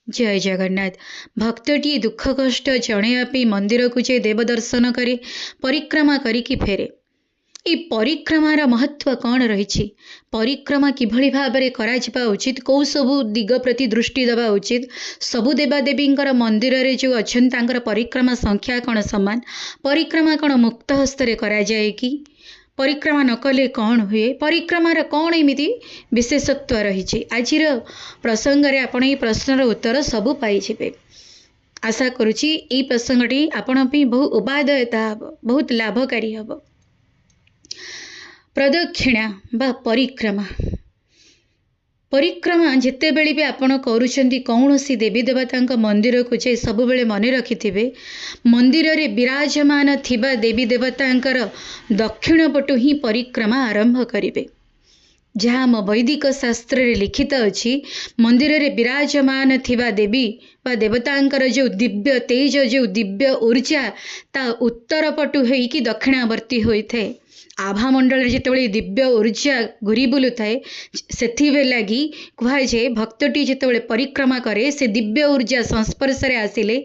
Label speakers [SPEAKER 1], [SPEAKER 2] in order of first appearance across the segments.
[SPEAKER 1] जय जगन्नाथ। भक्तटी दुख कष्ट जणेवा मंदिर को जे देव दर्शन करे परिक्रमा करिकी फेरे। ये परिक्रमार महत्व कौन रही? परिक्रमा किभली भाव में करा उचित, कौ सबू दिग प्रति दृष्टि देवा उचित, सबु देवादेवी मंदिर रे जो अच्छा परिक्रमा संख्या कौन सामान, परिक्रमा कौन मुक्त हस्ते करा जाए कि परिक्रमा न कले कौन हुए, परिक्रमार कौन एमती विशेषत्व रही? आज प्रसंग रे आपण ये प्रश्नर उत्तर सबू पाइबे। आशा करुच्ची ये प्रसंगटी आपण बहुत उपादेयता हम, बहुत लाभकारी हम। प्रदक्षिणा बा परिक्रमा, परिक्रमा जिते बेले भी आपण करुछंती कौन सी देवी देवता मंदिर को जे सब बेले मन रखिथिबे, मंदिर रे विराजमान थिबा देवी देवतांकर दक्षिण पटु ही परिक्रमा आरंभ करिवे। जहाँ आम वैदिक शास्त्र रे लिखित अछि, मंदिर रे विराजमान थिबा देवी बा देवतांकर जो दिव्य तेज, जो दिव्य ऊर्जा ता उत्तर पटु होई कि दक्षिणावर्ती होइथे। आभामंडल जितेबाला दिव्य ऊर्जा घूरी बुलू थाए, से लगी कहुए भक्तटी जितेबाला परिक्रमा करे से दिव्य ऊर्जा संस्पर्श रे आसिले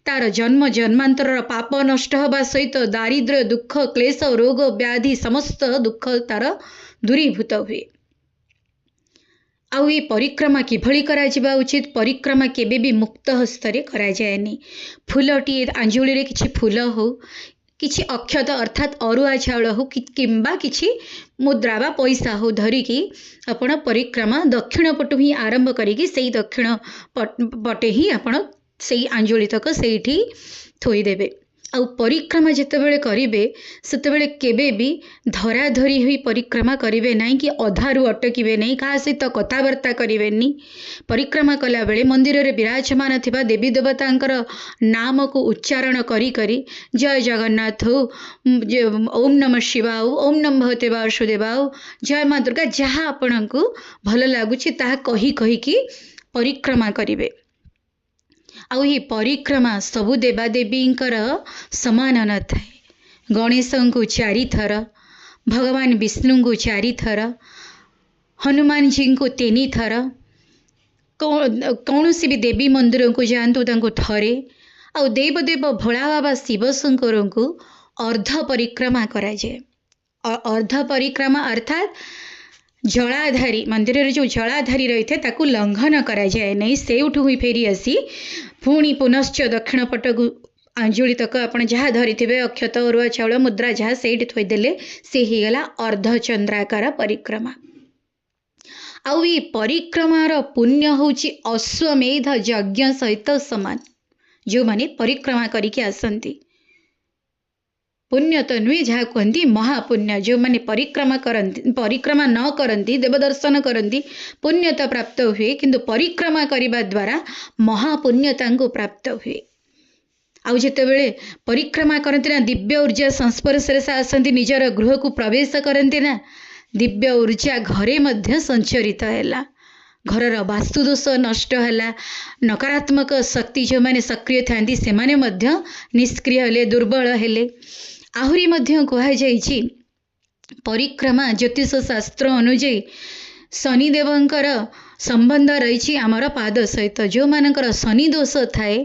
[SPEAKER 1] तार जन्म जन्मांतर पाप नष्ट हवा सहित दारिद्र्य दुख क्लेश रोग व्याधि समस्त दुख तार दूरीभूत हुए। आउ ये परिक्रमा किभली करा जिबा उचित, परिक्रमा केबे भी मुक्त हस्तरे करा जाएनी। फूलटी आंजुली रे किछि फूल हो, किछि अक्षत अर्थात अरुआ चाउल हो किंबा किछि मुद्रा बा पैसा हो धरिकी आपण परिक्रमा दक्षिण पटु ही आरंभ करिकी सेई दक्षिण पटे ही आपण सेई आंजुली तक सेठी थोई देबे। आउ परिक्रमा जितेबाला करिवे सेतेबाला केबे भी धराधरी हुई परिक्रमा करिवे नहीं कि अधारू अटकिवे नहीं, क्या सहित कथबार्ता करिवे नहीं। परिक्रमा कला बेले मंदिर रे विराजमान थिबा देवी देवतांकर नाम को उच्चारण करी करी जय जगन्नाथ हो, ओम नमः शिवाय, ओम नमः भगवते वासुदेवाय, जय माँ दुर्गा, जहाँ आपनको भल लगुच ताहा कही कही की परिक्रमा करिवे। आउ ये परिक्रमा सबु देवादेवींकर समान न थाए। गणेश को 4 थर, भगवान विष्णु को 4 थर, हनुमान जी को 3 थर, कौन सी भी देवी मंदिर को जातु तांको थरे, आउ देवदेव भोला बाबा शिव शंकर को अर्ध परिक्रमा करा जाए। अर्ध परिक्रमा अर्थात जलाधारी मंदिर रे जो जलाधारी रही थे ताकू लंघन करा जाए नहीं, से उठू ही फेरी आसी पुणी पुनश्च दक्षिण पट को आंजुली तक आपण जहाँ धरी थे अक्षत अरुआ चाउल मुद्रा जहाँ से थोईदेले से ही गला अर्धचंद्राकार परिक्रमा। आउ ये परिक्रमार पुण्य होची अश्वमेध यज्ञ सहित समान। जो माने परिक्रमा करिके आसंती पुण्य तो नुहे, जहाँ कहती महापुण्य। जो माने परिक्रमा करती, परिक्रमा न करती, देवदर्शन करती पुण्य तो प्राप्त हुए, किंतु परिक्रमा करने द्वारा महापुण्यता को प्राप्त हुए। आउ जितेबले परिक्रमा करती ना दिव्य ऊर्जा संस्पर्श से आसती, निजर गृह को प्रवेश करती ना दिव्य ऊर्जा घरे मध्य संचरित है, घरर वास्तुदोष नष्ट है, नकारात्मक शक्ति जो मैंने सक्रिय था से माने मध्य निष्क्रिय हेले, दुर्बल हेले। आहुरी मध्य कहुई परिक्रमा ज्योतिष शास्त्र अनुଯାयी शनिदेवंकर संबंध रही आमर पाद सहित। जो मानकर शनि दोष थाए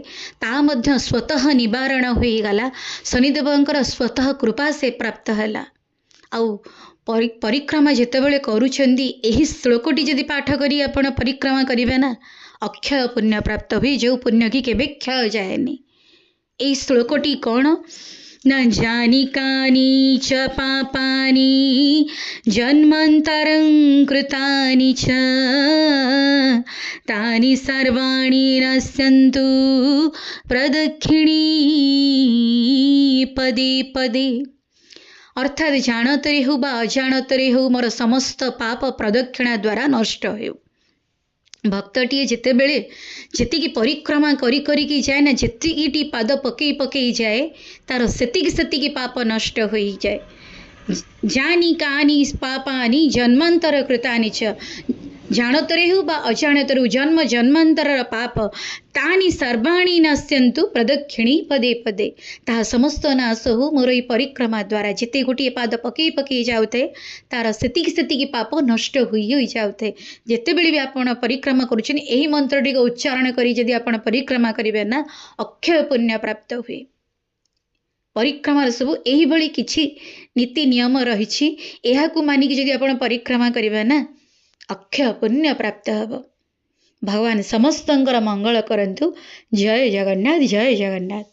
[SPEAKER 1] ता मध्य स्वतः निवारण हो गला, शनिदेवंकर स्वतः कृपा से प्राप्त है। आउ परिक्रमा जितेबाला करुछंदी एही श्लोकटी जदि पाठ करी आपण परिक्रमा करिवे ना, अक्षय पुण्य प्राप्त हुई, जो पुण्य की केबे क्षय जाएनी। एही श्लोकटी कौन न जानी कानी च पापानी जन्मांतरं कृतानि च तानि सर्वाणि नश्यन्तु प्रदक्षिणी पदे पदे। अर्थात जानतरे हो बा अजाणतरे हो मोर समस्त पाप प्रदक्षिणा द्वारा नष्ट हो। भक्तटीए जितेबले जेतिकी परिक्रमा करी करी जाए ना, जेतिकी पाद पकई पकई जाए तार सेतिकी सेतिकी पाप नष्ट हो जाए। जानी कानी पापानी जन्मांतर कृतानि च, ଜାଣତରେ ହେଉ ବା ଅଜାଣତରେ ଜନ୍ମ ଜନ୍ମାନ୍ତରର ପାପ ତାନି ସର୍ବାଣୀ ନାଶ୍ୟନ୍ତୁ ପ୍ରଦକ୍ଷିଣୀ ପଦେ ପଦେ। ତାହା ସମସ୍ତ ନାଶ ହଉ ମୋର ଏହି ପରିକ୍ରମା ଦ୍ୱାରା। ଯେତେ ଗୋଟିଏ ପାଦ ପକେଇ ପକେଇ ଯାଉଥାଏ ତାର ସେତିକି ସେତିକି ପାପ ନଷ୍ଟ ହୋଇ ଯାଉଥାଏ। ଯେତେବେଳେ ବି ଆପଣ ପରିକ୍ରମା କରୁଛନ୍ତି ଏହି ମନ୍ତ୍ରଟିକୁ ଉଚ୍ଚାରଣ କରି ଯଦି ଆପଣ ପରିକ୍ରମା କରିବେ ନା ଅକ୍ଷୟ ପୁଣ୍ୟ ପ୍ରାପ୍ତ ହୁଏ। ପରିକ୍ରମାର ସବୁ ଏହିଭଳି କିଛି ନୀତି ନିୟମ ରହିଛି। ଏହାକୁ ମାନିକି ଯଦି ଆପଣ ପରିକ୍ରମା କରିବେ ନା ଅକ୍ଷୟ ପୁଣ୍ୟ ପ୍ରାପ୍ତ ହେବ। ଭଗବାନ ସମସ୍ତଙ୍କର ମଙ୍ଗଳ କରନ୍ତୁ। ଜୟ ଜଗନ୍ନାଥ, ଜୟ ଜଗନ୍ନାଥ।